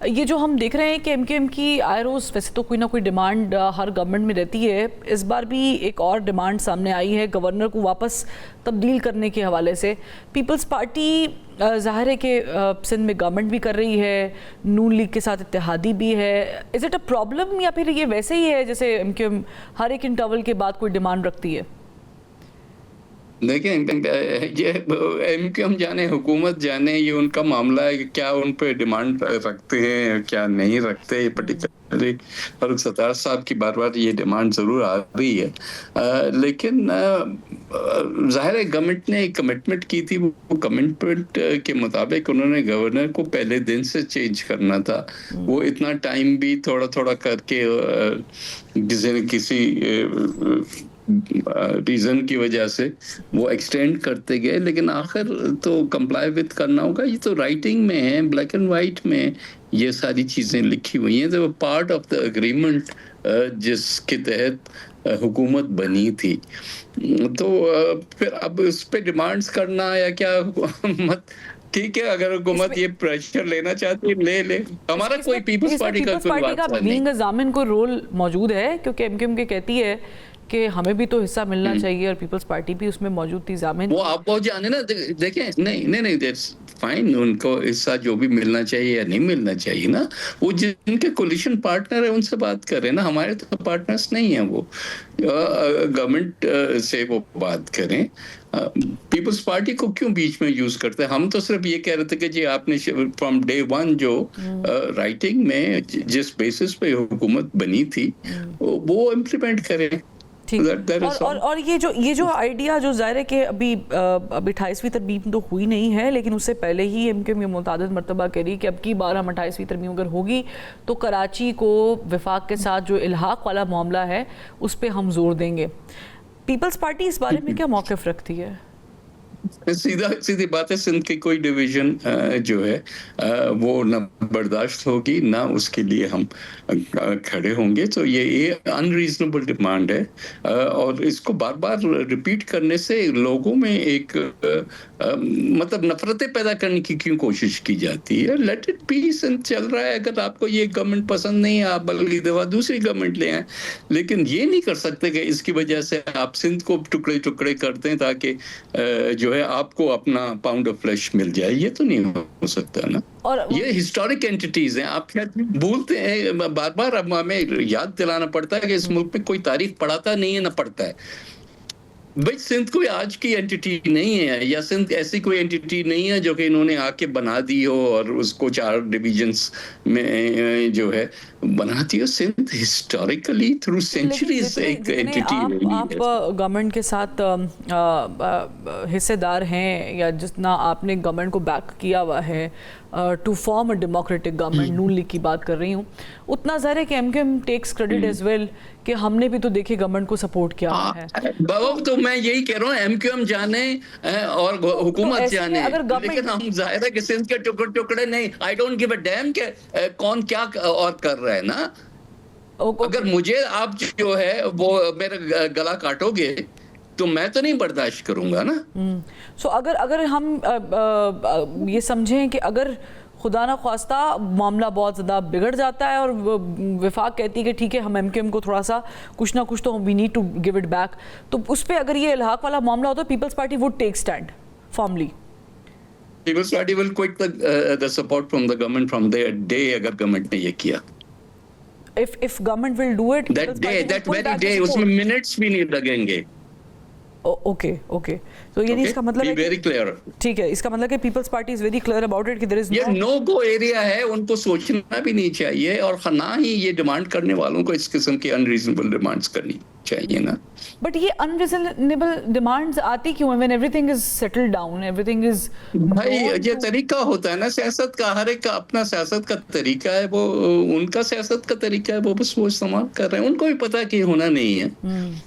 ये जो हम देख रहे हैं कि एमक्यूएम की आए रोज़ वैसे तो कोई ना कोई डिमांड हर गवर्नमेंट में रहती है, इस बार भी एक और डिमांड सामने आई है गवर्नर को वापस तब्दील करने के हवाले से। पीपल्स पार्टी ज़ाहिर है कि सिंध में गवर्नमेंट भी कर रही है, नून लीग के साथ इत्तेहादी भी है। इज़ इट अ प्रॉब्लम या फिर ये वैसे ही है जैसे एमक्यूएम हर एक इंटरवल के बाद कोई डिमांड रखती है? देखिए, ये एमक्यूएम जाने, हुकूमत जाने, ये उनका मामला है कि क्या उन पे डिमांड रखते हैं क्या नहीं रखते। पर्टिकुलरली फारूक सत्तार साहब की बार बार ये डिमांड जरूर आ रही है, लेकिन जाहिर है गवर्नमेंट ने एक कमिटमेंट की थी, वो कमिटमेंट के मुताबिक उन्होंने गवर्नर को पहले दिन से चेंज करना था। वो इतना टाइम भी थोड़ा थोड़ा करके किसी न किसी रीजन की वजह से वो एक्सटेंड करते गए, लेकिन आखिर तो कंप्लाई विद करना होगा। ये तो राइटिंग में है, ब्लैक एंड वाइट में ये सारी चीजें लिखी हुई हैं। तो पार्ट ऑफ द एग्रीमेंट जिसके तहत हुकूमत बनी थी। तो फिर अब उस पे डिमांड्स करना या क्या, हुकूमत ठीक है, अगर हुकूमत ये प्रेशर लेना चाहती है ले हमारा कोई पीपल्स पार्टी का कोई बात नहीं। कोई रोल मौजूद है क्योंकि एमक्यूएम के कहती है कि हमें भी तो हिस्सा मिलना चाहिए और पीपल्स पार्टी भी उसमें मौजूद थी। जामिन वो आप पहुंच जाने ना, देखें, नहीं दैट्स फाइन, उनको हिस्सा जो भी मिलना चाहिए या नहीं मिलना चाहिए ना, वो जिनके कोलिशन पार्टनर है उनसे बात करें ना, हमारे तो पार्टनर्स नहीं है। वो गवर्नमेंट से वो बात करें। पीपल्स पार्टी को क्यों बीच में यूज करते हैं? हम तो सिर्फ ये कह रहे थे कि जी आपने फ्रॉम डे वन जो राइटिंग में जिस बेसिस पे हुकूमत बनी थी वो इम्प्लीमेंट करें। और ये जो आइडिया जो ज़ाहिर है कि अभी 28वीं तरमीम तो हुई नहीं है, लेकिन उससे पहले ही एमक्यूएम ये मुतादिद मरतबा कह रही कि अब की बार हम 28वीं तरमीम अगर होगी तो कराची को वफाक के साथ जो इल्हाक वाला मामला है उस पर हम जोर देंगे। पीपल्स पार्टी इस बारे में क्या मौक़िफ़ रखती है? सीधी बात है, सिंध की कोई डिवीजन जो है वो न बर्दाश्त होगी ना उसके लिए हम खड़े होंगे। तो ये अनरीजनेबल डिमांड है और इसको बार बार रिपीट करने से लोगों में एक मतलब नफरतें पैदा करने की क्यों कोशिश की जाती है। लेट इट बी, सिंध चल रहा है। अगर आपको ये गवर्नमेंट पसंद नहीं है आप बल्कि दफा दूसरी गवर्नमेंट ले आए, लेकिन ये नहीं कर सकते कि इसकी वजह से आप सिंध को टुकड़े टुकड़े करते हैं ताकि जो है आपको अपना पाउंड ऑफ फ्लेश मिल जाए। ये तो नहीं हो सकता ना। और ये हिस्टोरिक एंटिटीज हैं, आप क्या भूलते हैं बार बार। अब हमें याद दिलाना पड़ता है कि इस मुल्क में कोई तारीख पढ़ाता नहीं है ना पढ़ता है। भाई सिंध कोई आज की एंटिटी नहीं है, या सिंध ऐसी कोई एंटिटी नहीं है जो कि इन्होंने आके बना दी हो और उसको 4 डिवीजन्स में जो है बनाती हो। सिंध हिस्टोरिकली थ्रू सेंचुरीज एक एंटिटी है। आप गवर्नमेंट के साथ हिस्सेदार हैं या जितना आपने गवर्नमेंट को बैक किया हुआ है to form a democratic government, Noon League की बात कर रही हूँ, उतना ज़ाहिर है कि MQM takes credit as well कि हमने भी तो देखे गवर्नमेंट को सपोर्ट किया है। तो मैं यही कह रहा हूँ, एमक्यूएम जाने और हुकूमत जाने, लेकिन हम जाहिर है कि सिंध के टुकड़े टुकड़े नहीं। I don't give a dam के कौन क्या और कर रहा है ना। अगर मुझे आप जो है वो मेरा गला काटोगे तो मैं तो नहीं बर्दाश्त करूंगा ना। सो अगर हम ये समझें कि अगर खुदा ना ख्वास्ता मामला बहुत ज़्यादा बिगड़ जाता है और वफाक कहती है कि ठीक है हम एमक्यूएम को थोड़ा सा कुछ ना कुछ तो we need to give it back, तो उस पर अगर ये इल्हाक वाला मामला होता है Peoples Party would take stand formally. Peoples Party will quit the support from the government from the day अगर गवर्नमेंट ने ये किया। If government will do it, that day, that very day, उसमें मिनट्स भी नहीं लगेंगे। ओके तो ये इसका मतलब है वेरी क्लियर। ठीक है, इसका मतलब है Peoples Party is very clear about it कि देयर इज ये नो गो एरिया है, उनको सोचना भी नहीं चाहिए और ना ही ये डिमांड करने वालों को इस किस्म की अनरीजनेबल डिमांड्स करनी चाहिए ना। बट ये अनरीजनेबल डिमांड्स आती क्यों है when everything is settled down, everything is भाई ये तरीका होता है ना सियासत का, हर एक का अपना सियासत का तरीका है। वो उनका सियासत का तरीका है, वो बस वो इस्तेमाल कर रहे हैं। उनको भी पता है कि होना नहीं है।